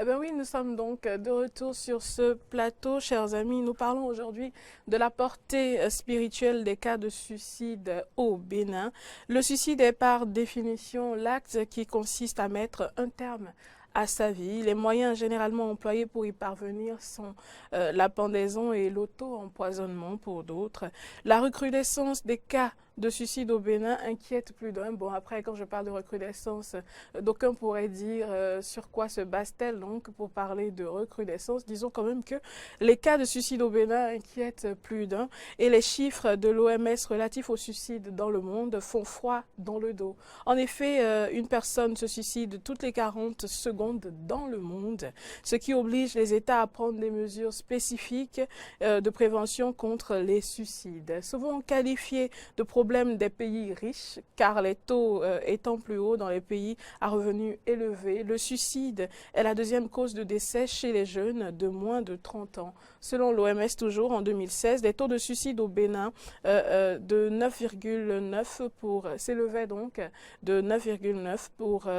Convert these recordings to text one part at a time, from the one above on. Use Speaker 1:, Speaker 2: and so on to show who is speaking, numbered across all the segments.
Speaker 1: ben oui, nous sommes donc de retour sur ce plateau, chers amis. Nous parlons aujourd'hui de la portée spirituelle des cas de suicide au Bénin. Le suicide est par définition l'acte qui consiste à mettre un terme à sa vie. Les moyens généralement employés pour y parvenir sont la pendaison et l'auto-empoisonnement pour d'autres. La recrudescence des cas de suicide au Bénin inquiète plus d'un. Bon, après, quand je parle de recrudescence, d'aucuns pourraient dire sur quoi se base-t-elle donc pour parler de recrudescence. Disons quand même que les cas de suicide au Bénin inquiètent plus d'un et les chiffres de l'OMS relatifs au suicide dans le monde font froid dans le dos. En effet, une personne se suicide toutes les 40 secondes dans le monde, ce qui oblige les États à prendre des mesures spécifiques de prévention contre les suicides. Souvent qualifiés de problèmes des pays riches, car les taux étant plus hauts dans les pays à revenus élevés, le suicide est la deuxième cause de décès chez les jeunes de moins de 30 ans. Selon l'OMS, toujours en 2016, les taux de suicide au Bénin de 9,9 pour s'élevaient donc de 9,9 pour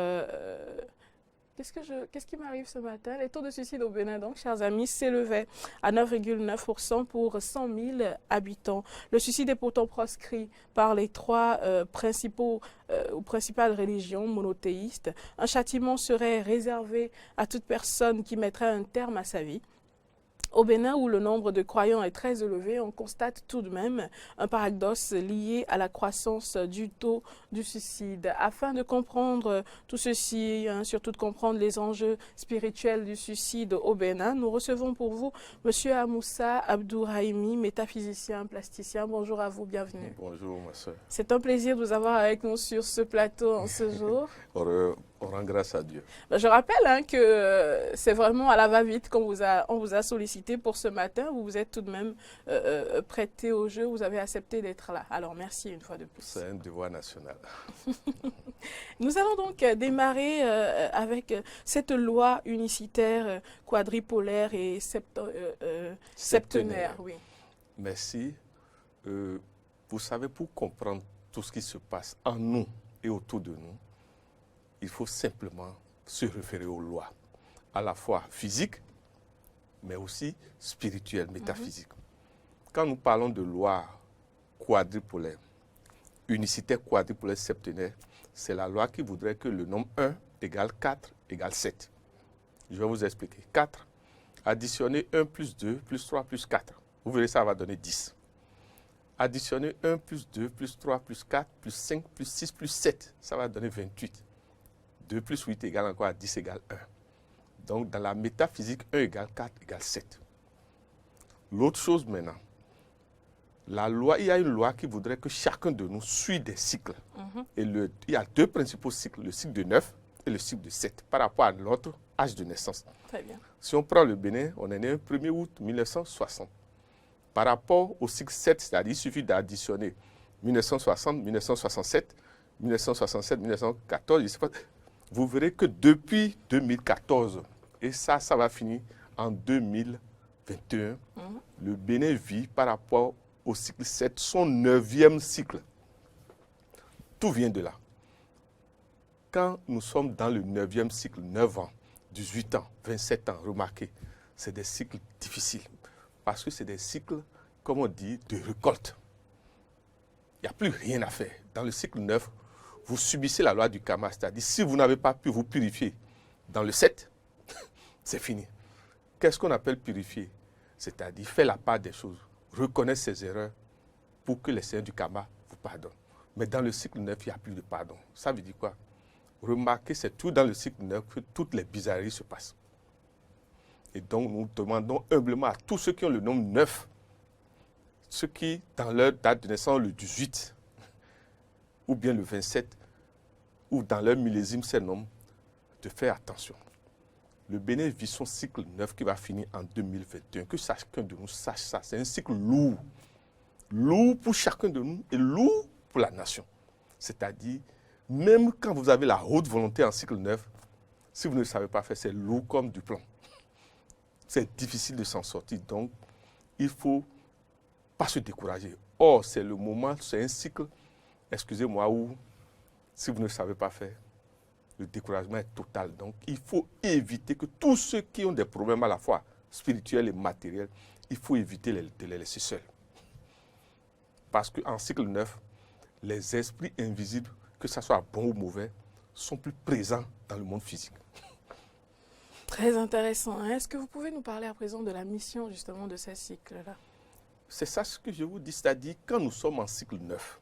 Speaker 1: Qu'est-ce qui m'arrive ce matin? Les taux de suicide au Bénin, donc, chers amis, s'élevaient à 9,9% pour 100 000 habitants. Le suicide est pourtant proscrit par les trois principales religions monothéistes. Un châtiment serait réservé à toute personne qui mettrait un terme à sa vie. Au Bénin, où le nombre de croyants est très élevé, on constate tout de même un paradoxe lié à la croissance du taux du suicide. Afin de comprendre tout ceci, surtout de comprendre les enjeux spirituels du suicide au Bénin, nous recevons pour vous M. Amoussa Abdourahimi, métaphysicien, plasticien. Bonjour à vous, bienvenue.
Speaker 2: Bonjour, ma soeur.
Speaker 1: C'est un plaisir de vous avoir avec nous sur ce plateau en ce jour.
Speaker 2: On rend grâce à Dieu.
Speaker 1: Je rappelle que c'est vraiment à la va-vite qu'on on vous a sollicité pour ce matin. Vous vous êtes tout de même prêté au jeu. Vous avez accepté d'être là. Alors, merci une fois de plus.
Speaker 2: C'est un devoir national.
Speaker 1: Nous allons donc démarrer avec cette loi unicitaire quadripolaire et septenaire. Oui.
Speaker 2: Merci. Vous savez, pour comprendre tout ce qui se passe en nous et autour de nous, il faut simplement se référer aux lois, à la fois physiques, mais aussi spirituelles, métaphysiques. Quand nous parlons de loi quadripolaire, unicitaire quadripolaire septenaire, c'est la loi qui voudrait que le nombre 1 égale 4 égale 7. Je vais vous expliquer. 4, additionner 1 plus 2 plus 3 plus 4. Vous verrez, ça va donner 10. Additionner 1 plus 2 plus 3 plus 4 plus 5 plus 6 plus 7, ça va donner 28. 2 plus 8 égale encore à 10 égale 1. Donc, dans la métaphysique, 1 égale 4 égale 7. L'autre chose maintenant, il y a une loi qui voudrait que chacun de nous suit des cycles. Et il y a deux principaux cycles, le cycle de 9 et le cycle de 7, par rapport à notre âge de naissance.
Speaker 1: Très bien.
Speaker 2: Si on prend le Bénin, on est né le 1er août 1960. Par rapport au cycle 7, c'est-à-dire il suffit d'additionner 1960, 1967, 1967, 1914, je sais pas. Vous verrez que depuis 2014, et ça va finir en 2021, le Bénin vit par rapport au cycle 7, son 9e cycle. Tout vient de là. Quand nous sommes dans le 9e cycle, 9 ans, 18 ans, 27 ans, remarquez, c'est des cycles difficiles. Parce que c'est des cycles, comme on dit, de récolte. Il n'y a plus rien à faire. Dans le cycle 9, vous subissez la loi du karma, c'est-à-dire si vous n'avez pas pu vous purifier dans le 7, c'est fini. Qu'est-ce qu'on appelle purifier? C'est-à-dire faire la part des choses, reconnaître ses erreurs pour que les seigneurs du karma vous pardonnent. Mais dans le cycle 9, il n'y a plus de pardon. Ça veut dire quoi? Remarquez, c'est tout dans le cycle 9 que toutes les bizarreries se passent. Et donc, nous demandons humblement à tous ceux qui ont le nombre 9, ceux qui, dans leur date de naissance, le 18, ou bien le 27, ou dans leur millésime, ces nombres, de faire attention. Le Bénin vit son cycle 9 qui va finir en 2021. Que chacun de nous sache ça. C'est un cycle lourd. Lourd pour chacun de nous et lourd pour la nation. C'est-à-dire, même quand vous avez la haute volonté en cycle 9, si vous ne le savez pas faire, c'est lourd comme du plomb. C'est difficile de s'en sortir. Donc, il ne faut pas se décourager. Or, c'est le moment, c'est un cycle, excusez-moi, où si vous ne savez pas faire, le découragement est total. Donc, il faut éviter que tous ceux qui ont des problèmes à la fois spirituels et matériels, il faut éviter de les laisser seuls. Parce qu'en cycle 9, les esprits invisibles, que ce soit bon ou mauvais, sont plus présents dans le monde physique.
Speaker 1: Très intéressant. Est-ce que vous pouvez nous parler à présent de la mission justement de ces cycles-là?
Speaker 2: C'est ça ce que je vous dis, c'est-à-dire quand nous sommes en cycle 9,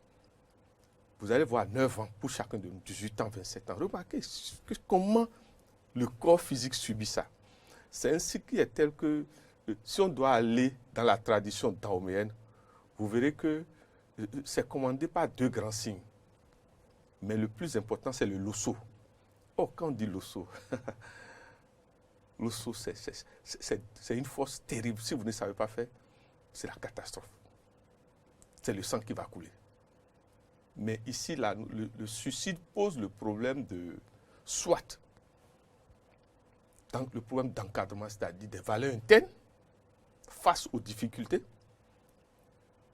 Speaker 2: vous allez voir 9 ans pour chacun de nous, 18 ans, 27 ans. Remarquez comment le corps physique subit ça. C'est un cycle qui est tel que si on doit aller dans la tradition daoméenne, vous verrez que c'est commandé par 2 grands signes. Mais le plus important, c'est le losso. Oh, quand on dit losso, losso, c'est une force terrible. Si vous ne savez pas faire, c'est la catastrophe. C'est le sang qui va couler. Mais ici, là, le suicide pose le problème de soit le problème d'encadrement, c'est-à-dire des valeurs internes face aux difficultés.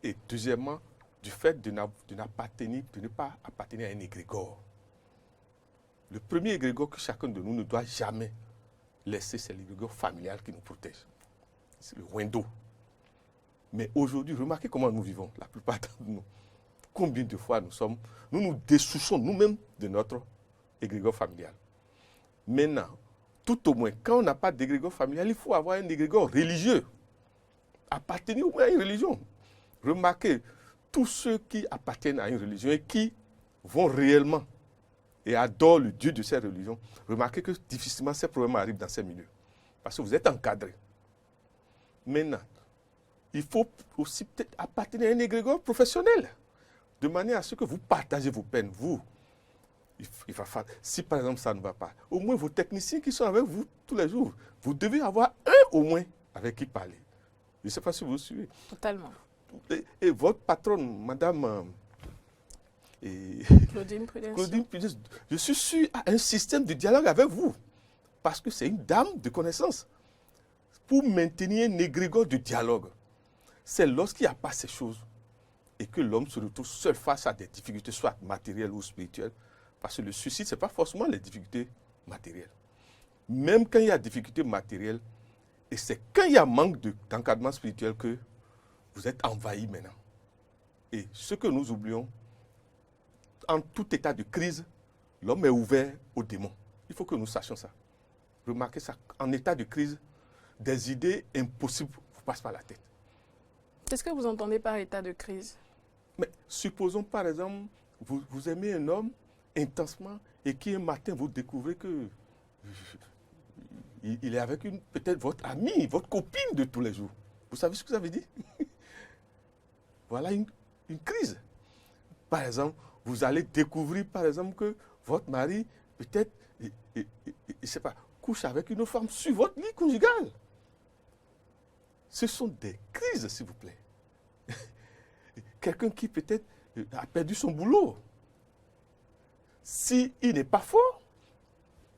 Speaker 2: Et deuxièmement, du fait de ne pas appartenir à un égrégore. Le premier égrégore que chacun de nous ne doit jamais laisser, c'est l'égrégore familial qui nous protège. C'est le Wendo. Mais aujourd'hui, remarquez comment nous vivons, la plupart d'entre nous. Combien de fois nous nous dessouchons nous-mêmes de notre égrégore familial. Maintenant, tout au moins, quand on n'a pas d'égrégore familial, il faut avoir un égrégore religieux. Appartenir au moins à une religion. Remarquez, tous ceux qui appartiennent à une religion et qui vont réellement et adorent le Dieu de cette religion, remarquez que difficilement ces problèmes arrivent dans ces milieux. Parce que vous êtes encadrés. Maintenant, il faut aussi peut-être appartenir à un égrégore professionnel. De manière à ce que vous partagez vos peines, il va falloir, si par exemple ça ne va pas, au moins vos techniciens qui sont avec vous tous les jours, vous devez avoir un au moins avec qui parler. Je ne sais pas si vous suivez.
Speaker 1: Totalement.
Speaker 2: Et votre patronne, madame
Speaker 1: Claudine Prudence.
Speaker 2: Claudine Prudence, je suis sûr à un système de dialogue avec vous, parce que c'est une dame de connaissance. Pour maintenir un égrégore de dialogue, c'est lorsqu'il n'y a pas ces choses, et que l'homme se retrouve seul face à des difficultés, soit matérielles ou spirituelles. Parce que le suicide, ce n'est pas forcément les difficultés matérielles. Même quand il y a difficultés matérielles, et c'est quand il y a manque d'encadrement spirituel que vous êtes envahi maintenant. Et ce que nous oublions, en tout état de crise, l'homme est ouvert aux démons. Il faut que nous sachions ça. Remarquez ça. En état de crise, des idées impossibles vous passent par la tête.
Speaker 1: Qu'est-ce que vous entendez par état de crise?
Speaker 2: Mais supposons par exemple, vous aimez un homme intensement et qui un matin vous découvrez que il est avec peut-être votre amie, votre copine de tous les jours. Vous savez ce que ça veut dire? Voilà une crise. Par exemple, vous allez découvrir par exemple que votre mari peut-être, je ne sais pas, couche avec une autre femme sur votre lit conjugal. Ce sont des crises, s'il vous plaît. Quelqu'un qui peut-être a perdu son boulot. S'il n'est pas fort,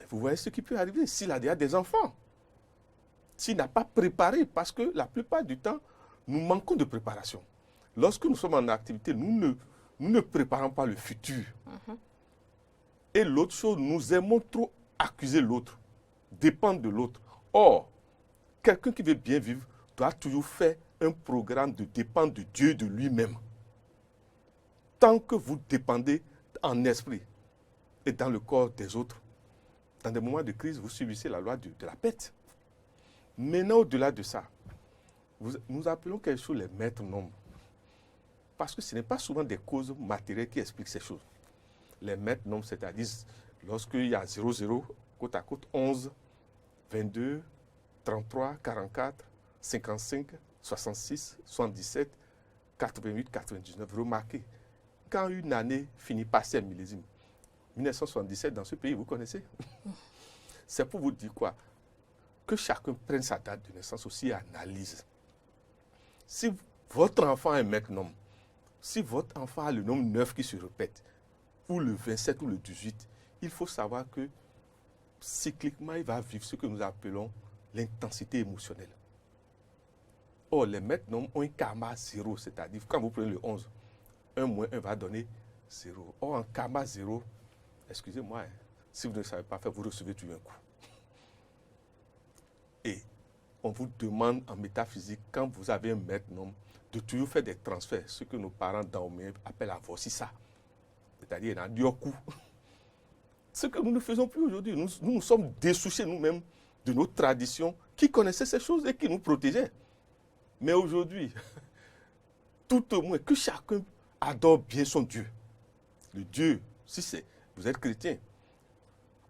Speaker 2: vous voyez ce qui peut arriver. S'il a déjà des enfants, s'il n'a pas préparé, parce que la plupart du temps, nous manquons de préparation. Lorsque nous sommes en activité, nous ne préparons pas le futur. Et l'autre chose, nous aimons trop accuser l'autre, dépendre de l'autre. Or, quelqu'un qui veut bien vivre doit toujours faire un programme de dépendre de Dieu et de lui-même. Tant que vous dépendez en esprit et dans le corps des autres, dans des moments de crise, vous subissez la loi de la pète. Maintenant, au-delà de ça, nous appelons quelque chose les maîtres nombres. Parce que ce n'est pas souvent des causes matérielles qui expliquent ces choses. Les maîtres nombres, c'est-à-dire lorsqu'il y a 0, côte à côte, 11, 22, 33, 44, 55, 66, 77, 88, 99. Remarquez, quand une année finit par ces millésimes, 1977 dans ce pays, vous connaissez? C'est pour vous dire quoi? Que chacun prenne sa date de naissance aussi et analyse. Si votre enfant est un maître nombre, si votre enfant a le nombre 9 qui se répète, ou le 27 ou le 18, il faut savoir que cycliquement, il va vivre ce que nous appelons l'intensité émotionnelle. Or, les maîtres nombres ont un karma 0, c'est-à-dire quand vous prenez le 11, 1 moins 1 va donner 0. Or, en karma 0, excusez-moi, Si vous ne savez pas faire, vous recevez toujours un coup. Et on vous demande en métaphysique, quand vous avez un maître nom, de toujours faire des transferts, ce que nos parents Dahomey appellent à voici ça. C'est-à-dire un dioku. Ce que nous ne faisons plus aujourd'hui. Nous nous sommes dessouchés nous-mêmes de nos traditions qui connaissaient ces choses et qui nous protégeaient. Mais aujourd'hui, tout au moins que chacun adore bien son Dieu. Le Dieu, si vous êtes chrétien,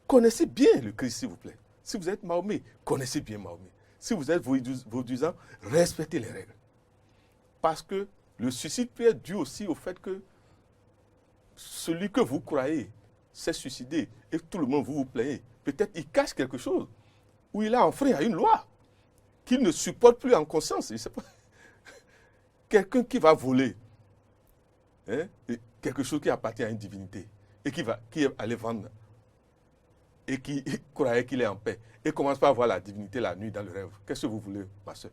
Speaker 2: connaissez bien le Christ, s'il vous plaît. Si vous êtes Mahomet, connaissez bien Mahomet. Si vous êtes vaudisant, respectez les règles. Parce que le suicide peut être dû aussi au fait que celui que vous croyez s'est suicidé et tout le monde vous plaignez. Peut-être il cache quelque chose ou il a enfreint à une loi qu'il ne supporte plus en conscience. Je sais pas. Quelqu'un qui va voler quelque chose qui appartient à une divinité et qui est allé vendre et qui croyait qu'il est en paix et commence par voir la divinité la nuit dans le rêve. Qu'est-ce que vous voulez, ma soeur?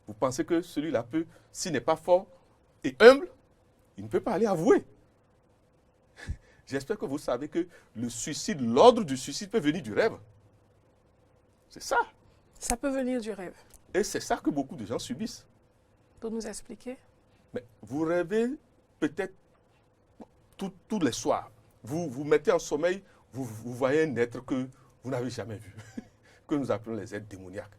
Speaker 2: Vous pensez que celui-là peut, s'il n'est pas fort et humble, il ne peut pas aller avouer. J'espère que vous savez que le suicide, l'ordre du suicide peut venir du rêve. C'est ça.
Speaker 1: Ça peut venir du rêve.
Speaker 2: Et c'est ça que beaucoup de gens subissent.
Speaker 1: Pour nous expliquer?
Speaker 2: Mais vous rêvez peut-être tous les soirs. Vous mettez en sommeil, vous voyez un être que vous n'avez jamais vu, que nous appelons les êtres démoniaques,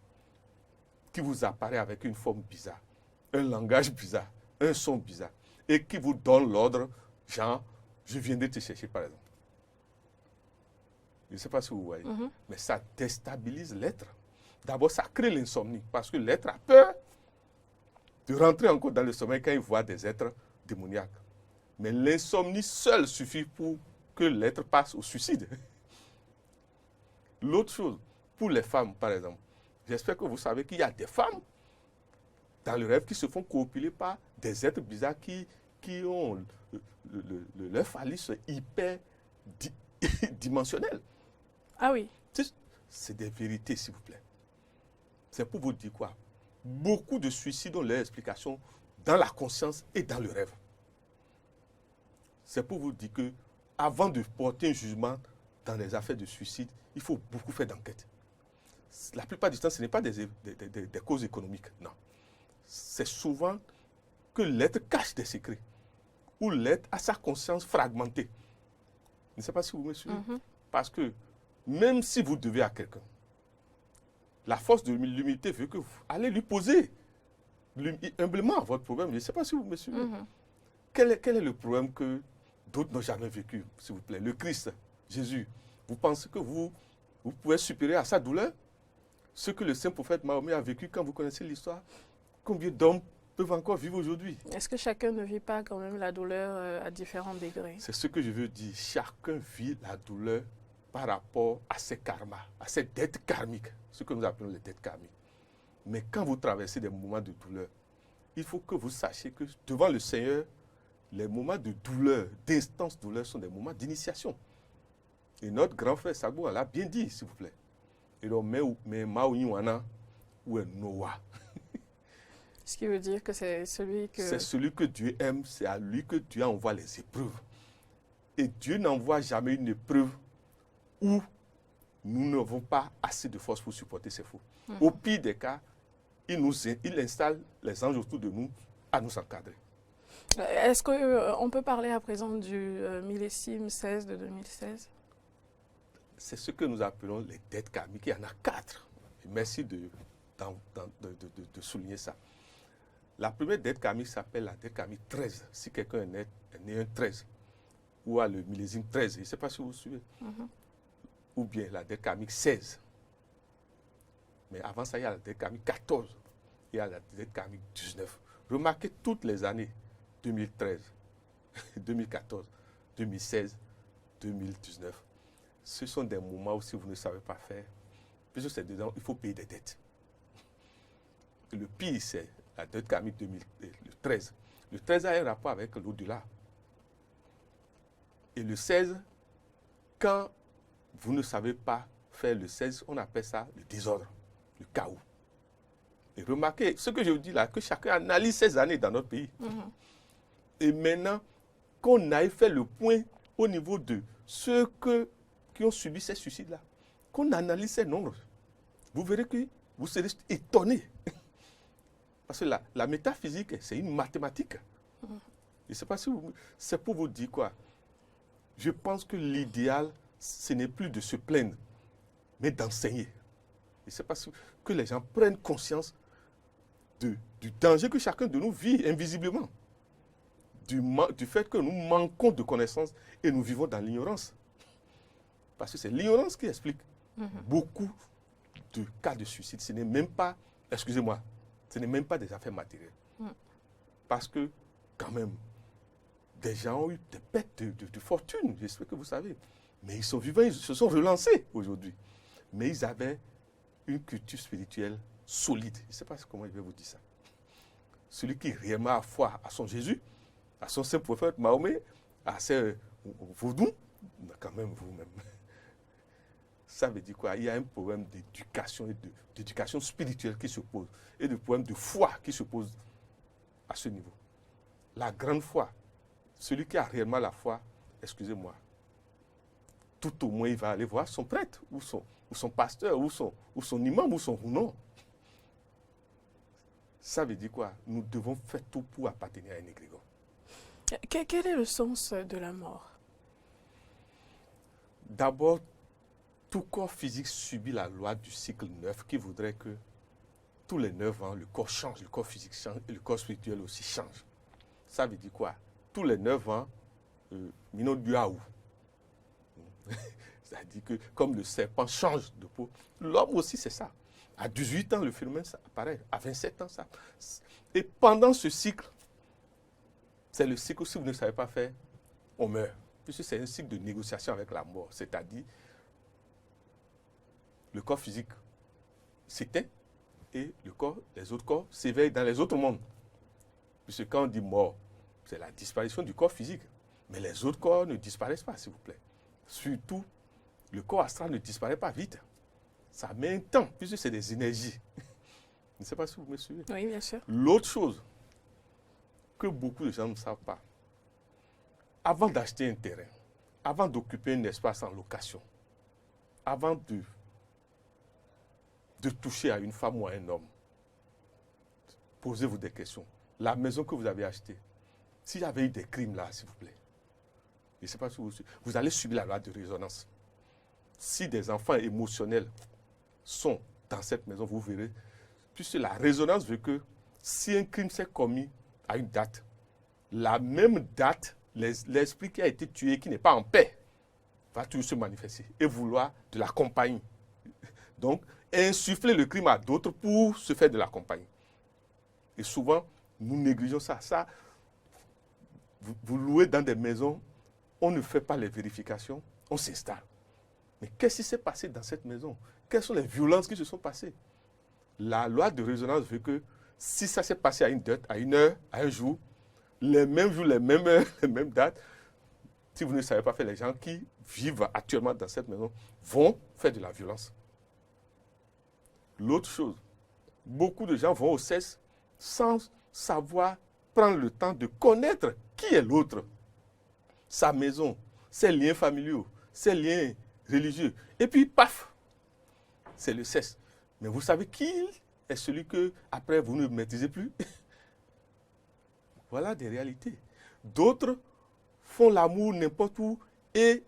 Speaker 2: qui vous apparaît avec une forme bizarre, un langage bizarre, un son bizarre, et qui vous donne l'ordre, genre, je viendrai te chercher par exemple. Je ne sais pas si vous voyez, mais ça déstabilise l'être. D'abord, ça crée l'insomnie, parce que l'être a peur de rentrer encore dans le sommeil quand il voit des êtres démoniaques. Mais l'insomnie seule suffit pour que l'être passe au suicide. L'autre chose, pour les femmes par exemple, j'espère que vous savez qu'il y a des femmes dans le rêve qui se font copuler par des êtres bizarres qui ont leur phallus hyper dimensionnel.
Speaker 1: Ah oui.
Speaker 2: C'est des vérités, s'il vous plaît. C'est pour vous dire quoi? Beaucoup de suicides ont leur explication dans la conscience et dans le rêve. C'est pour vous dire que avant de porter un jugement dans les affaires de suicide, il faut beaucoup faire d'enquête. La plupart du temps, ce n'est pas des causes économiques, non. C'est souvent que l'être cache des secrets, ou l'être a sa conscience fragmentée. Je ne sais pas si vous me suivez. Parce que même si vous devez à quelqu'un, la force de l'humilité veut que vous allez lui poser humblement votre problème. Je ne sais pas si vous me suivez. Quel est le problème que d'autres n'ont jamais vécu, s'il vous plaît? Le Christ, Jésus, vous pensez que vous pouvez être supérieur à sa douleur? Ce que le saint prophète Mahomet a vécu, quand vous connaissez l'histoire, combien d'hommes peuvent encore vivre aujourd'hui?
Speaker 1: Est-ce que chacun ne vit pas quand même la douleur à différents degrés?
Speaker 2: C'est ce que je veux dire. Chacun vit la douleur par rapport à ses karmas, à ses dettes karmiques, ce que nous appelons les dettes karmiques. Mais quand vous traversez des moments de douleur, il faut que vous sachiez que devant le Seigneur, les moments de douleur, d'instance douleur, sont des moments d'initiation. Et notre grand frère Sagbo l'a bien dit, s'il vous plaît. Et donc, mais Maouiwana ou Noah.
Speaker 1: Ce qui veut dire que c'est celui que...
Speaker 2: C'est celui que Dieu aime, c'est à lui que Dieu envoie les épreuves. Et Dieu n'envoie jamais une épreuve où nous n'avons pas assez de force pour supporter ces faux. Au pire des cas, il installe les anges autour de nous à nous encadrer.
Speaker 1: Est-ce qu'on peut parler à présent du millésime 16 de 2016?
Speaker 2: C'est ce que nous appelons les dettes karmiques. Il y en a 4. Et merci de souligner ça. La première dette karmique s'appelle la dette karmique 13. Si quelqu'un est né un 13 ou a le millésime 13, je ne sais pas si vous suivez. Ou bien la dette karmique 16. Mais avant ça, il y a la dette karmique 14. Il y a la dette karmique 19. Remarquez toutes les années 2013, 2014, 2016, 2019. Ce sont des moments où si vous ne savez pas faire, puisque c'est dedans, il faut payer des dettes. Et le pire, c'est la dette karmique 2013. Le 13 a un rapport avec l'au-delà. Et le 16, quand vous ne savez pas faire le 16, on appelle ça le désordre, le chaos. Et remarquez, ce que je vous dis là, que chacun analyse ces années dans notre pays. Et maintenant, qu'on aille faire le point au niveau de ce qui ont subi ces suicides-là, qu'on analyse ces nombres, vous verrez que vous serez étonnés. Parce que la métaphysique, c'est une mathématique. Je ne sais pas si c'est pour vous dire quoi. Je pense que l'idéal, ce n'est plus de se plaindre, mais d'enseigner. Je ne sais pas si que les gens prennent conscience du danger que chacun de nous vit invisiblement. Du fait que nous manquons de connaissances et nous vivons dans l'ignorance. Parce que c'est l'ignorance qui explique beaucoup de cas de suicide. Ce n'est même pas, excusez-moi, ce n'est même pas des affaires matérielles. Parce que, quand même, des gens ont eu des pertes de fortune, j'espère que vous savez. Mais ils sont vivants, ils se sont relancés aujourd'hui. Mais ils avaient une culture spirituelle solide. Je ne sais pas comment je vais vous dire ça. Celui qui réellement a foi à son Jésus, à son saint prophète Mahomet, à ses vaudous, quand même vous-même. Ça veut dire quoi? Il y a un problème d'éducation et d'éducation spirituelle qui se pose et de problème de foi qui se pose à ce niveau. La grande foi, celui qui a réellement la foi, excusez-moi, tout au moins il va aller voir son prêtre ou son pasteur ou son imam ou son non. Ça veut dire quoi? Nous devons faire tout pour appartenir à un égrégore.
Speaker 1: Quel est le sens de la mort?
Speaker 2: D'abord, tout corps physique subit la loi du cycle 9 qui voudrait que tous les 9 ans, le corps change, le corps physique change et le corps spirituel aussi change. Ça veut dire quoi? Tous les 9 ans, minot duaou. C'est-à-dire que comme le serpent change de peau, l'homme aussi c'est ça. À 18 ans, le phénomène ça apparaît. À 27 ans, ça. Et pendant ce cycle, c'est le cycle, si vous ne savez pas faire, on meurt. Puisque c'est un cycle de négociation avec la mort. C'est-à-dire, le corps physique s'éteint et les autres corps s'éveillent dans les autres mondes. Puisque quand on dit mort, c'est la disparition du corps physique. Mais les autres corps ne disparaissent pas, s'il vous plaît. Surtout, le corps astral ne disparaît pas vite. Ça met un temps, puisque c'est des énergies. Je ne sais pas si vous me suivez.
Speaker 1: Oui, bien sûr.
Speaker 2: L'autre chose que beaucoup de gens ne savent pas, avant d'acheter un terrain, avant d'occuper un espace en location, avant de toucher à une femme ou à un homme, posez-vous des questions. La maison que vous avez achetée, s'il y avait eu des crimes là, s'il vous plaît, je ne sais pas si vous allez subir la loi de résonance. Si des enfants émotionnels sont dans cette maison, vous verrez, puisque la résonance veut que si un crime s'est commis à une date, la même date, l'esprit qui a été tué, qui n'est pas en paix, va toujours se manifester et vouloir de la compagnie. Donc, insuffler le crime à d'autres pour se faire de la compagnie. Et souvent, nous négligeons ça. Ça, vous louez dans des maisons, on ne fait pas les vérifications, on s'installe. Mais qu'est-ce qui s'est passé dans cette maison? Quelles sont les violences qui se sont passées? La loi de résonance veut que si ça s'est passé à une date, à une heure, à un jour, les mêmes jours, les mêmes heures, les mêmes dates, si vous ne savez pas faire, les gens qui vivent actuellement dans cette maison vont faire de la violence. L'autre chose, beaucoup de gens vont au CES sans savoir prendre le temps de connaître qui est l'autre, sa maison, ses liens familiaux, ses liens religieux. Et puis, paf, c'est le CES. Mais vous savez qui est celui que, après, vous ne maîtrisez plus? Voilà des réalités. D'autres font l'amour n'importe où et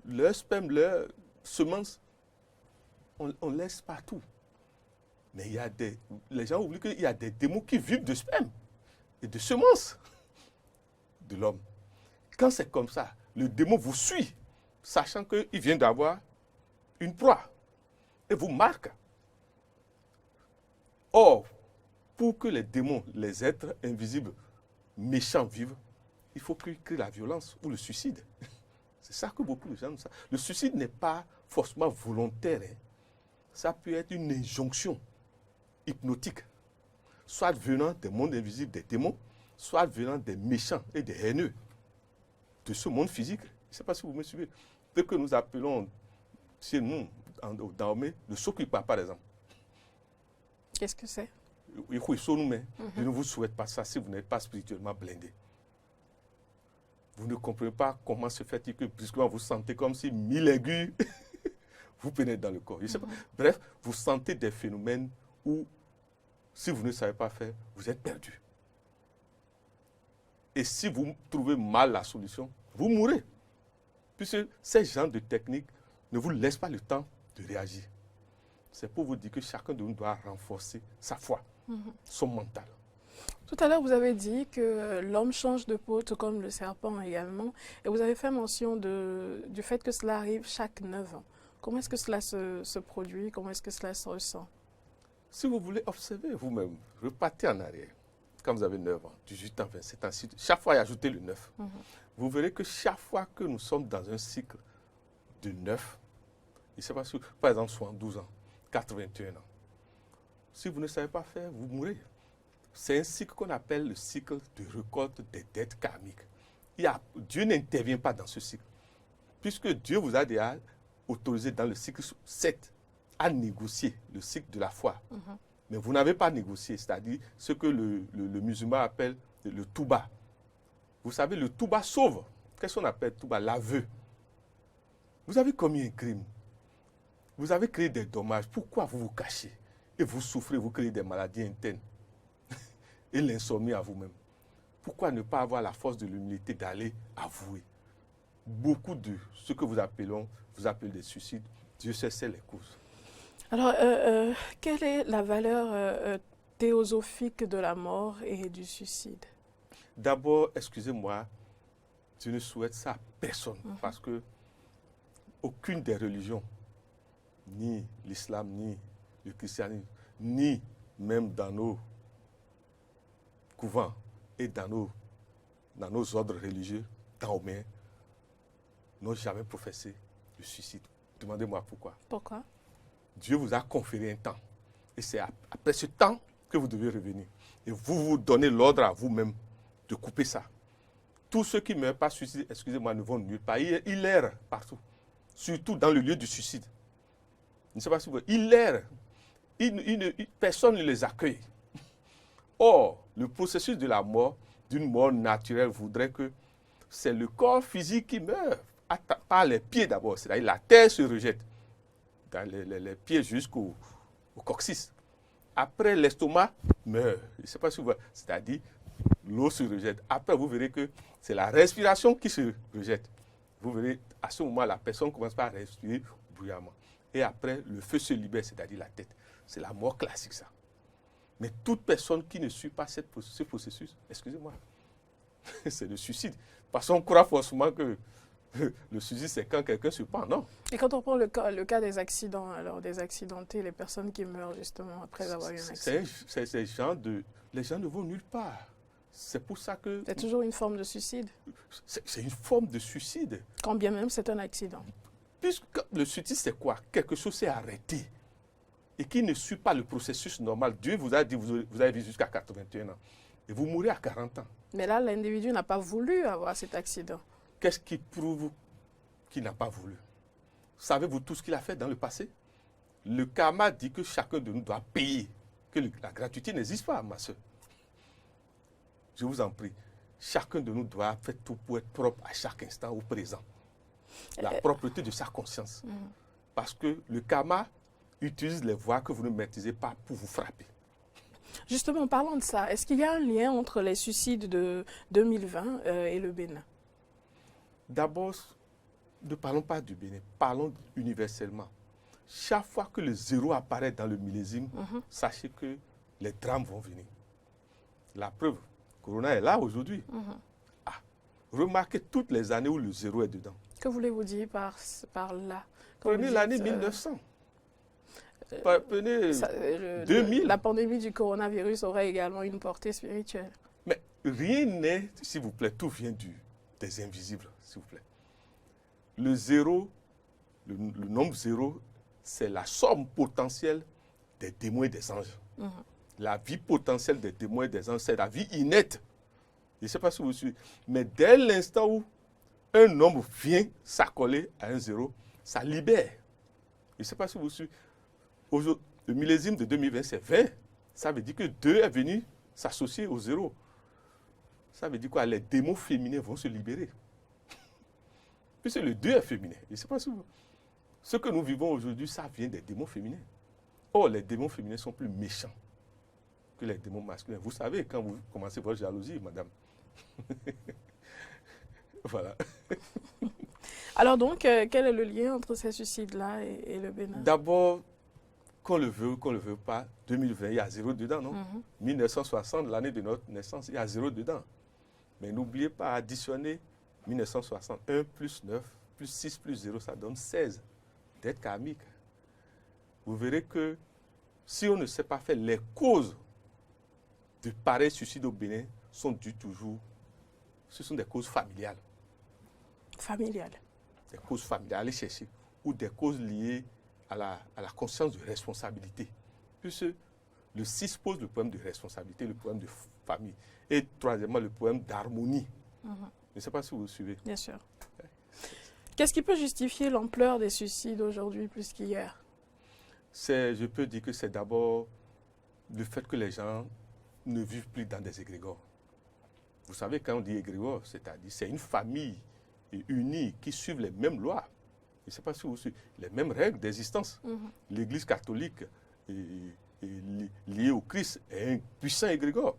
Speaker 2: leur sperme, leur semence, on laisse partout. Mais les gens oublient qu'il y a des démons qui vivent de sperme et de semences de l'homme. Quand c'est comme ça, le démon vous suit, sachant qu'il vient d'avoir une proie et vous marque. Or, pour que les démons, les êtres invisibles, méchants vivent, il faut qu'ils créent la violence ou le suicide. C'est ça que beaucoup de gens ne savent. Le suicide n'est pas forcément volontaire. Hein. Ça peut être une injonction hypnotique, soit venant des mondes invisibles des démons, soit venant des méchants et des haineux de ce monde physique. Je ne sais pas si vous me suivez. Ce que nous appelons chez nous, dans Omé, le Sokupa par exemple.
Speaker 1: Qu'est-ce que c'est?
Speaker 2: Je ne vous souhaite pas ça si vous n'êtes pas spirituellement blindé. Vous ne comprenez pas comment se fait-il que brusquement vous sentez comme si 1000 aiguilles vous pénètrent dans le corps. Je sais pas. Bref, vous sentez des phénomènes où, si vous ne savez pas faire, vous êtes perdu. Et si vous trouvez mal la solution, vous mourrez. Puisque ces genres de techniques ne vous laissent pas le temps de réagir. C'est pour vous dire que chacun de nous doit renforcer sa foi, son mental.
Speaker 1: Tout à l'heure, vous avez dit que l'homme change de peau, tout comme le serpent également. Et vous avez fait mention du fait que cela arrive chaque 9 ans. Comment est-ce que cela se produit? Comment est-ce que cela se ressent?
Speaker 2: Si vous voulez observer vous-même, repartez en arrière. Quand vous avez 9 ans, 18 ans, 27 ans, chaque fois, ajoutez le 9. Vous verrez que chaque fois que nous sommes dans un cycle de 9, je ne sais pas si, par exemple, 72 ans, 81 ans, si vous ne savez pas faire, vous mourrez. C'est un cycle qu'on appelle le cycle de récolte des dettes karmiques. Dieu n'intervient pas dans ce cycle, puisque Dieu vous a déjà autorisé dans le cycle 7 à négocier le cycle de la foi. Mais vous n'avez pas négocié, c'est-à-dire ce que le musulman appelle le touba. Vous savez, le touba sauve. Qu'est-ce qu'on appelle touba? L'aveu. Vous avez commis un crime. Vous avez créé des dommages. Pourquoi vous vous cachez? Et vous souffrez, vous créez des maladies internes. Et l'insomnie à vous-même. Pourquoi ne pas avoir la force de l'humilité d'aller avouer? Beaucoup de ce que vous appelez des suicides, Dieu sait c'est les causes.
Speaker 1: Alors, quelle est la valeur théosophique de la mort et du suicide?
Speaker 2: D'abord, excusez-moi, je ne souhaite ça à personne, parce que aucune des religions, ni l'islam, ni le christianisme, ni même dans nos couvents et dans nos ordres religieux dahoméens, n'ont jamais professé le suicide. Demandez-moi pourquoi.
Speaker 1: Pourquoi?
Speaker 2: Dieu vous a conféré un temps. Et c'est après ce temps que vous devez revenir. Et vous vous donnez l'ordre à vous-même de couper ça. Tous ceux qui ne meurent pas suicide, excusez-moi, ne vont nulle part. Ils errent partout. Surtout dans le lieu du suicide. Je ne sais pas si vous voyez. Ils errent. Personne ne les accueille. Or, le processus de la mort, d'une mort naturelle, voudrait que c'est le corps physique qui meurt. Par les pieds d'abord. C'est-à-dire la terre se rejette. Dans les pieds jusqu'au coccyx. Après, l'estomac meurt. Je ne sais pas si vous voyez. C'est-à-dire, l'eau se rejette. Après, vous verrez que c'est la respiration qui se rejette. Vous verrez, à ce moment, la personne commence par respirer bruyamment. Et après, le feu se libère, c'est-à-dire la tête. C'est la mort classique, ça. Mais toute personne qui ne suit pas ce processus, excusez-moi, c'est le suicide. Parce qu'on croit forcément que le suicide, c'est quand quelqu'un se pend, non.
Speaker 1: Et quand on prend le cas des accidents, alors des accidentés, les personnes qui meurent justement après avoir eu un accident.
Speaker 2: Les gens ne vont nulle part. C'est pour ça que...
Speaker 1: C'est toujours une forme de suicide.
Speaker 2: C'est une forme de suicide.
Speaker 1: Quand bien même c'est un accident.
Speaker 2: Puisque le suicide, c'est quoi? Quelque chose s'est arrêté et qui ne suit pas le processus normal. Dieu vous a dit, vous avez vécu jusqu'à 81 ans. Et vous mourrez à 40 ans.
Speaker 1: Mais là, l'individu n'a pas voulu avoir cet accident.
Speaker 2: Qu'est-ce qui prouve qu'il n'a pas voulu? Savez-vous tout ce qu'il a fait dans le passé? Le karma dit que chacun de nous doit payer, que la gratuité n'existe pas, ma soeur. Je vous en prie, chacun de nous doit faire tout pour être propre à chaque instant au présent. La propreté de sa conscience. Parce que le karma utilise les voies que vous ne maîtrisez pas pour vous frapper.
Speaker 1: Justement, parlons de ça. Est-ce qu'il y a un lien entre les suicides de 2020 et le Bénin?
Speaker 2: D'abord, ne parlons pas du Bénin, parlons universellement. Chaque fois que le zéro apparaît dans le millésime, sachez que les drames vont venir. La preuve, Corona est là aujourd'hui. Remarquez toutes les années où le zéro est dedans.
Speaker 1: Que voulez-vous dire par là?
Speaker 2: Prenez l'année 1900. Prenez 2000.
Speaker 1: La pandémie du coronavirus aurait également une portée spirituelle.
Speaker 2: Mais rien n'est, s'il vous plaît, tout vient des invisibles, s'il vous plaît. Le zéro, le nombre zéro, c'est la somme potentielle des démons et des anges. La vie potentielle des démons et des anges, c'est la vie inerte. Je ne sais pas si vous suivez. Mais dès l'instant où un nombre vient s'accoler à un zéro, ça libère. Je ne sais pas si vous suivez. Le millésime de 2020, c'est 20. Ça veut dire que 2 est venu s'associer au zéro. Ça veut dire quoi? Les démons féminins vont se libérer. Puisque le Dieu est féminin. Je ne sais pas si vous... Ce que nous vivons aujourd'hui, ça vient des démons féminins. Or, les démons féminins sont plus méchants que les démons masculins. Vous savez, quand vous commencez votre jalousie, madame. Voilà.
Speaker 1: Alors donc, quel est le lien entre ces suicides-là et le Bénin?
Speaker 2: D'abord, qu'on le veut ou qu'on ne le veut pas, 2020, il y a zéro dedans, non? 1960, l'année de notre naissance, il y a zéro dedans. Mais n'oubliez pas, additionner 1960, 1 plus 9, plus 6 plus 0, ça donne 16. Dette karmique. Vous verrez que si on ne sait pas faire, les causes de pareils suicides au Bénin sont dues toujours, ce sont des causes familiales.
Speaker 1: Familiales.
Speaker 2: Des causes familiales, allez chercher, ou des causes liées à la conscience de responsabilité. Puisque le 6 pose le problème de responsabilité, le problème de famille. Et troisièmement, le problème d'harmonie. Je ne sais pas si vous suivez.
Speaker 1: Bien sûr. Qu'est-ce qui peut justifier l'ampleur des suicides aujourd'hui plus qu'hier?
Speaker 2: Je peux dire que c'est d'abord le fait que les gens ne vivent plus dans des égrégores. Vous savez, quand on dit égrégore, c'est-à-dire c'est une famille unie qui suivent les mêmes lois. Je ne sais pas si vous suivez, les mêmes règles d'existence. L'Église catholique liée au Christ est un puissant égrégore.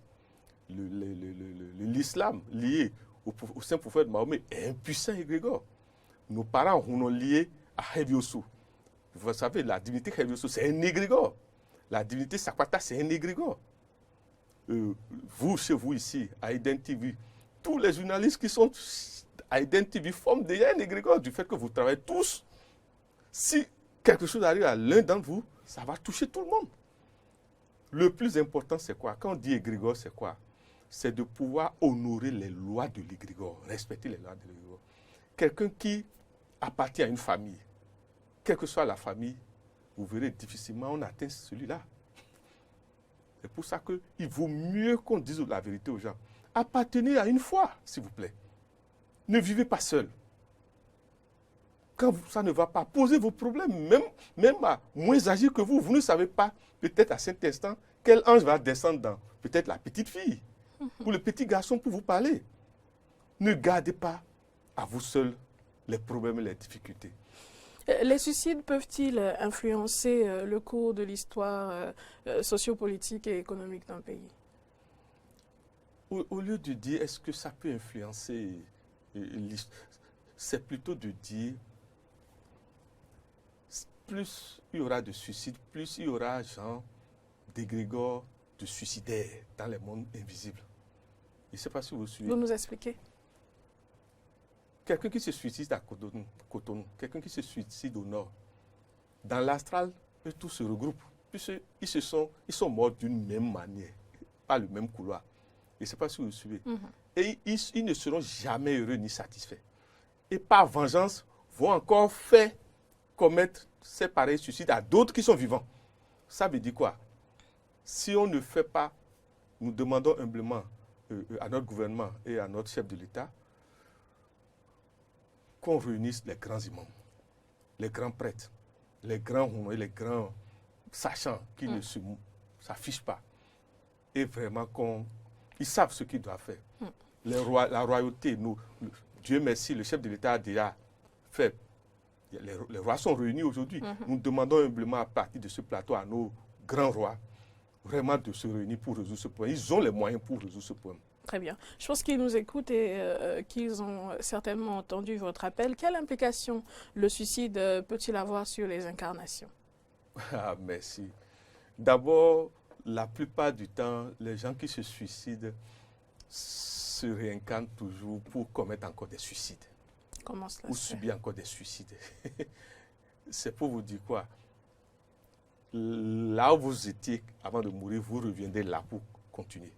Speaker 2: L'islam lié au saint prophète Mahomet est un puissant égrégore. Nos parents ont lié à Heviosu. Vous savez, la divinité Heviosu, c'est un égrégore. La divinité Sakwata, c'est un égrégore. Vous, chez vous ici, à Eden TV, tous les journalistes qui sont à Eden TV forment déjà un égrégore du fait que vous travaillez tous. Si quelque chose arrive à l'un d'entre vous, ça va toucher tout le monde. Le plus important, c'est quoi? Quand on dit égrégore, c'est quoi? C'est de pouvoir honorer les lois de l'égrégore, respecter les lois de l'égrégore. Quelqu'un qui appartient à une famille, quelle que soit la famille, vous verrez difficilement on atteint celui-là. C'est pour ça qu'il vaut mieux qu'on dise la vérité aux gens. Appartenez à une foi, s'il vous plaît. Ne vivez pas seul. Quand ça ne va pas, posez vos problèmes, même à moins âgé que vous. Vous ne savez pas, peut-être à cet instant, quel ange va descendre dans peut-être la petite fille ou le petit garçon pour vous parler. Ne gardez pas à vous seul les problèmes et les difficultés.
Speaker 1: Les suicides peuvent-ils influencer le cours de l'histoire sociopolitique et économique d'un pays?
Speaker 2: Au lieu de dire est-ce que ça peut influencer l'histoire, c'est plutôt de dire plus il y aura de suicides, plus il y aura d'égrégores de suicidaires dans les mondes invisibles. Je ne sais pas si vous suivez.
Speaker 1: Vous nous expliquez?
Speaker 2: Quelqu'un qui se suicide à Cotonou, quelqu'un qui se suicide au nord, dans l'astral, eux tous se regroupent. Puisqu'ils sont morts d'une même manière, pas le même couloir. Je ne sais pas si vous suivez. Et ils ne seront jamais heureux ni satisfaits. Et par vengeance, vont encore faire commettre ces pareils suicides à d'autres qui sont vivants. Ça veut dire quoi? Si on ne fait pas, nous demandons humblement à notre gouvernement et à notre chef de l'État qu'on réunisse les grands imams, les grands prêtres, les grands et les grands sachants qui ne s'affichent pas. Et vraiment ils savent ce qu'ils doivent faire. La royauté, Dieu merci, le chef de l'État a déjà fait. Les rois sont réunis aujourd'hui. Nous demandons humblement à partir de ce plateau à nos grands rois vraiment de se réunir pour résoudre ce problème. Ils ont les moyens pour résoudre ce problème.
Speaker 1: Très bien. Je pense qu'ils nous écoutent et qu'ils ont certainement entendu votre appel. Quelle implication le suicide peut-il avoir sur les incarnations?
Speaker 2: Ah, merci. D'abord, la plupart du temps, les gens qui se suicident se réincarnent toujours pour commettre encore des suicides.
Speaker 1: Comment cela
Speaker 2: Ou
Speaker 1: se fait?
Speaker 2: subir encore des suicides. C'est pour vous dire quoi? Là où vous étiez avant de mourir, vous reviendrez là pour continuer.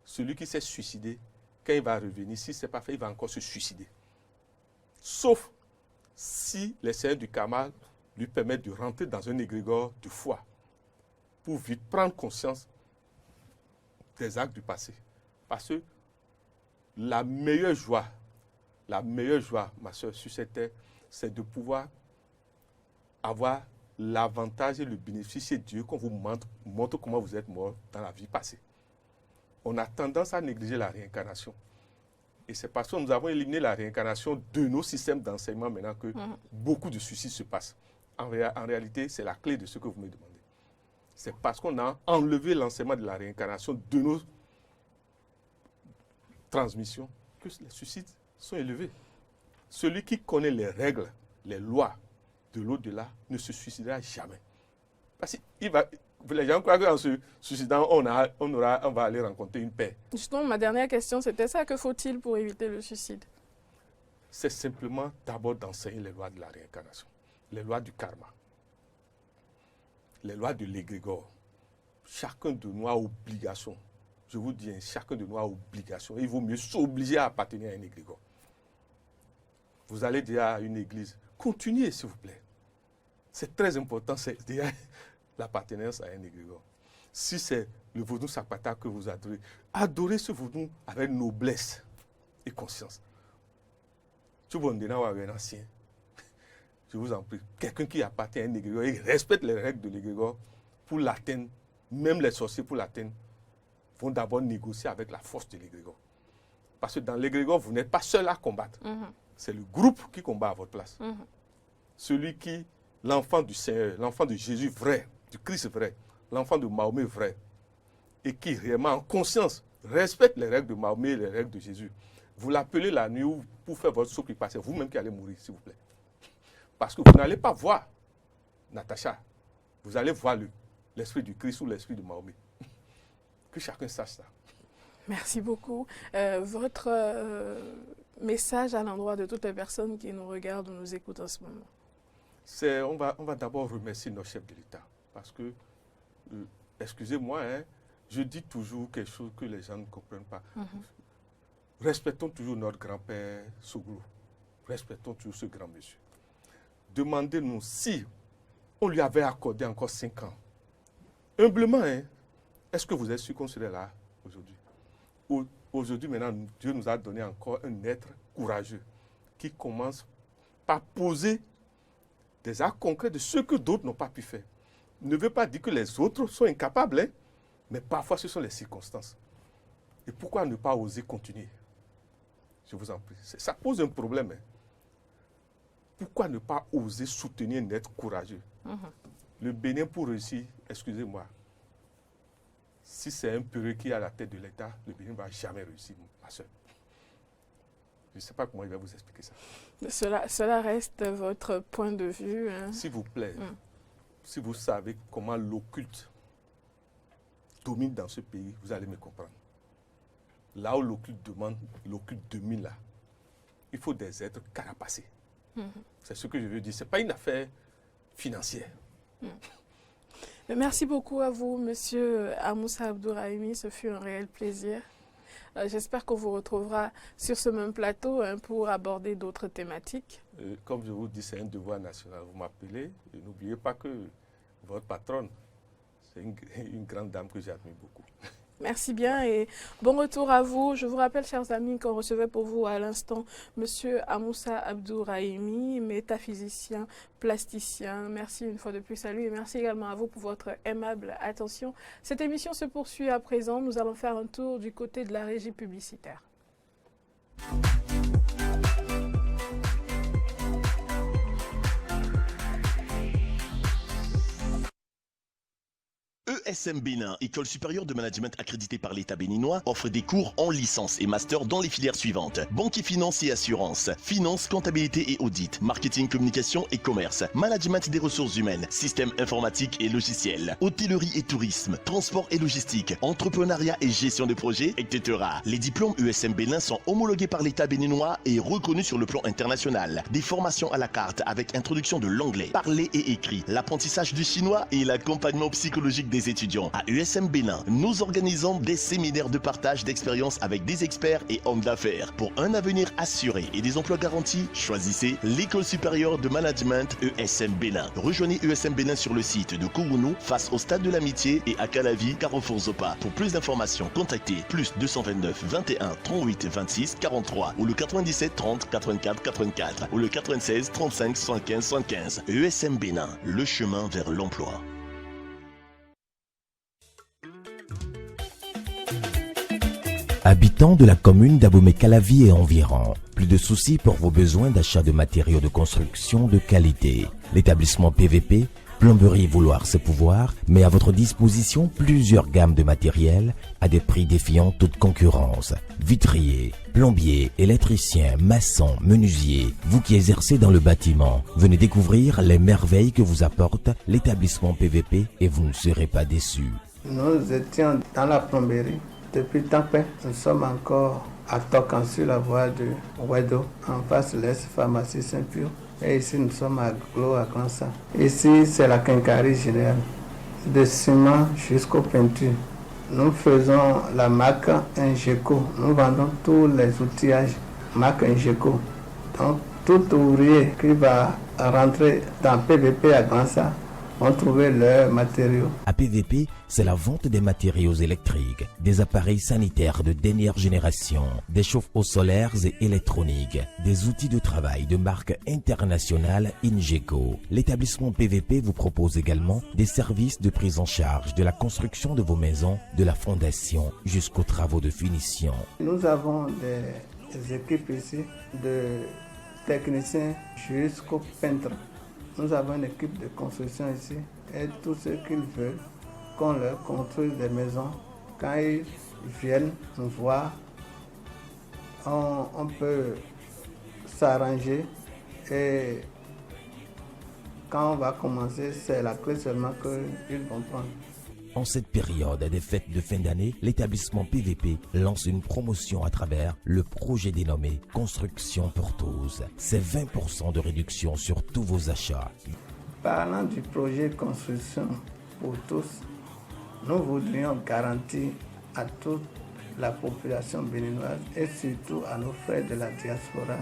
Speaker 2: Celui qui s'est suicidé, quand il va revenir, si ce n'est pas fait, il va encore se suicider. Sauf si les seigneurs du karma lui permettent de rentrer dans un égrégore de foi pour vite prendre conscience des actes du passé. Parce que la meilleure joie, ma soeur, sur cette terre, c'est de pouvoir avoir l'avantage et le bénéfice de Dieu qu'on vous montre comment vous êtes mort dans la vie passée. On a tendance à négliger la réincarnation. Et c'est parce que nous avons éliminé la réincarnation de nos systèmes d'enseignement maintenant que beaucoup de suicides se passent. En réalité, c'est la clé de ce que vous me demandez. C'est parce qu'on a enlevé l'enseignement de la réincarnation de nos transmissions que les suicides sont élevés. Celui qui connaît les règles, les lois de l'au-delà ne se suicidera jamais. Parce que les gens croient qu'en se suicidant, on va aller rencontrer une paix.
Speaker 1: Justement, ma dernière question, c'était ça. Que faut-il pour éviter le suicide?
Speaker 2: C'est simplement d'abord d'enseigner les lois de la réincarnation, les lois du karma, les lois de l'égrégore. Chacun de nous a obligation. Je vous dis, chacun de nous a obligation. Il vaut mieux s'obliger à appartenir à un égrégore. Vous allez dire à une église, continuez s'il vous plaît. C'est très important, c'est dire l'appartenance à un égrégore. Si c'est le vaudou Sapata que vous adorez, adorez ce vaudou avec noblesse et conscience. Je vous en prie, quelqu'un qui appartient à un égrégore et respecte les règles de l'égrégore pour l'atteindre, même les sorciers pour l'atteindre, vont d'abord négocier avec la force de l'égrégore. Parce que dans l'égrégore, vous n'êtes pas seul à combattre. C'est le groupe qui combat à votre place. Celui qui, l'enfant du Seigneur, l'enfant de Jésus vrai, du Christ vrai, l'enfant de Mahomet vrai, et qui réellement en conscience respecte les règles de Mahomet et les règles de Jésus. Vous l'appelez la nuit pour faire votre soupe, c'est vous-même qui allez mourir, s'il vous plaît. Parce que vous n'allez pas voir Natacha, vous allez voir l'esprit du Christ ou l'esprit de Mahomet. Que chacun sache ça.
Speaker 1: Merci beaucoup. Votre message à l'endroit de toutes les personnes qui nous regardent ou nous écoutent en ce moment?
Speaker 2: On va d'abord remercier nos chefs de l'État. Parce que, excusez-moi, je dis toujours quelque chose que les gens ne comprennent pas. Respectons toujours notre grand-père Soglo. Respectons toujours ce grand monsieur. Demandez-nous si on lui avait accordé encore 5 ans. Humblement, est-ce que vous êtes sûr qu'on serait là aujourd'hui? Aujourd'hui, maintenant, Dieu nous a donné encore un être courageux qui commence par poser des actes concrets de ce que d'autres n'ont pas pu faire. Ne veut pas dire que les autres sont incapables, mais parfois ce sont les circonstances. Et pourquoi ne pas oser continuer? Je vous en prie. Ça pose un problème. Pourquoi ne pas oser soutenir un être courageux? Le Bénin, pour réussir, excusez-moi, si c'est un peureux qui est à la tête de l'État, le Bénin ne va jamais réussir, ma soeur. Je ne sais pas comment il va vous expliquer ça.
Speaker 1: Cela reste votre point de vue.
Speaker 2: S'il vous plaît, si vous savez comment l'occulte domine dans ce pays, vous allez me comprendre. Là où l'occulte domine là, il faut des êtres carapacés. C'est ce que je veux dire. Ce n'est pas une affaire financière.
Speaker 1: Merci beaucoup à vous, Monsieur Amoussa Abdourahimi. Ce fut un réel plaisir. J'espère qu'on vous retrouvera sur ce même plateau pour aborder d'autres thématiques.
Speaker 2: Comme je vous dis, c'est un devoir national. Vous m'appelez et n'oubliez pas que votre patronne, c'est une grande dame que j'admire beaucoup.
Speaker 1: Merci bien et bon retour à vous. Je vous rappelle, chers amis, qu'on recevait pour vous à l'instant Monsieur Amoussa Abdourahimi, métaphysicien, plasticien. Merci une fois de plus à lui et merci également à vous pour votre aimable attention. Cette émission se poursuit à présent. Nous allons faire un tour du côté de la régie publicitaire.
Speaker 3: ESM Bénin, École supérieure de management accréditée par l'État béninois, offre des cours en licence et master dans les filières suivantes: banque et finance et assurance, finance, comptabilité et audit, marketing, communication et commerce, management des ressources humaines, système informatique et logiciel, hôtellerie et tourisme, transport et logistique, entrepreneuriat et gestion de projets, etc. Les diplômes ESM Bénin sont homologués par l'État béninois et reconnus sur le plan international. Des formations à la carte avec introduction de l'anglais, parlé et écrit, l'apprentissage du chinois et l'accompagnement psychologique des étudiants. À ESM Bénin, nous organisons des séminaires de partage d'expériences avec des experts et hommes d'affaires. Pour un avenir assuré et des emplois garantis, choisissez l'École supérieure de management ESM Bénin. Rejoignez ESM Bénin sur le site de Kourounou, face au Stade de l'Amitié et à Calavi, Carrefour Zopa. Pour plus d'informations, contactez +229 21 38 26 43 ou le 97 30 84 84 ou le 96 35 75 75. ESM Bénin, le chemin vers l'emploi.
Speaker 4: Habitants de la commune d'Abomey-Calavi et environ, plus de soucis pour vos besoins d'achat de matériaux de construction de qualité. L'établissement PVP, Plomberie Vouloir ses pouvoirs, met à votre disposition plusieurs gammes de matériel à des prix défiant toute concurrence. Vitriers, plombiers, électriciens, maçons, menuisiers, vous qui exercez dans le bâtiment, venez découvrir les merveilles que vous apporte l'établissement PVP et vous ne serez pas déçus.
Speaker 5: Nous étions dans la plomberie depuis Tampin. Nous sommes encore à Tocan sur la voie de Ouedo, en face de l'Est-Pharmacie Saint-Pio. Et ici, nous sommes à Glo, à Glansa. Ici, c'est la quincaillerie générale, de ciment jusqu'aux peintures. Nous faisons la marque Ingeco. Nous vendons tous les outillages marque Ingeco. Donc, tout ouvrier qui va rentrer dans PVP à Glansa vont trouver leurs matériaux.
Speaker 4: À PVP, c'est la vente des matériaux électriques, des appareils sanitaires de dernière génération, des chauffe-eau solaires et électroniques, des outils de travail de marque internationale Ingeco. L'établissement PVP vous propose également des services de prise en charge de la construction de vos maisons, de la fondation jusqu'aux travaux de finition.
Speaker 5: Nous avons des équipes ici, de techniciens jusqu'aux peintres. Nous avons une équipe de construction ici et tous ceux qu'ils veulent qu'on leur construise des maisons, quand ils viennent nous voir, on peut s'arranger et quand on va commencer, c'est la clé seulement qu'ils vont prendre.
Speaker 4: En cette période des fêtes de fin d'année, l'établissement PVP lance une promotion à travers le projet dénommé Construction pour tous. C'est 20% de réduction sur tous vos achats.
Speaker 5: Parlant du projet Construction pour tous, nous voudrions garantir à toute la population béninoise et surtout à nos frères de la diaspora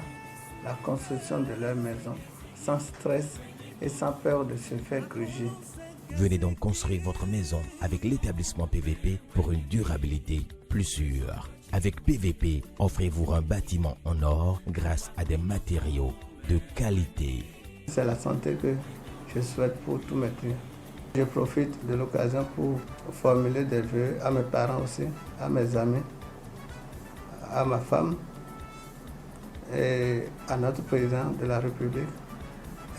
Speaker 5: la construction de leur maison sans stress et sans peur de se faire gruger.
Speaker 4: Venez donc construire votre maison avec l'établissement PVP pour une durabilité plus sûre. Avec PVP, offrez-vous un bâtiment en or grâce à des matériaux de qualité.
Speaker 5: C'est la santé que je souhaite pour tous mes clients. Je profite de l'occasion pour formuler des vœux à mes parents aussi, à mes amis, à ma femme et à notre président de la République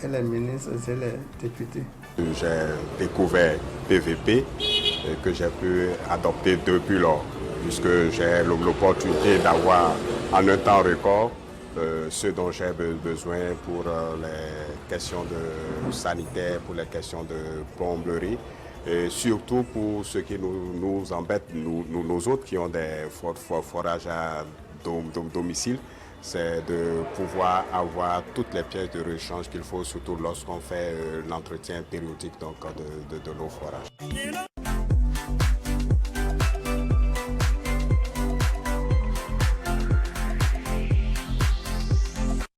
Speaker 5: et les ministres et les députés.
Speaker 6: J'ai découvert PVP que j'ai pu adopter depuis lors, puisque j'ai l'opportunité d'avoir en un temps record ce dont j'ai besoin pour les questions de sanitaire, pour les questions de plomberie, et surtout pour ce qui nous embête, nous autres qui ont des forages à domicile. C'est de pouvoir avoir toutes les pièces de rechange qu'il faut, surtout lorsqu'on fait l'entretien périodique donc, de nos forages.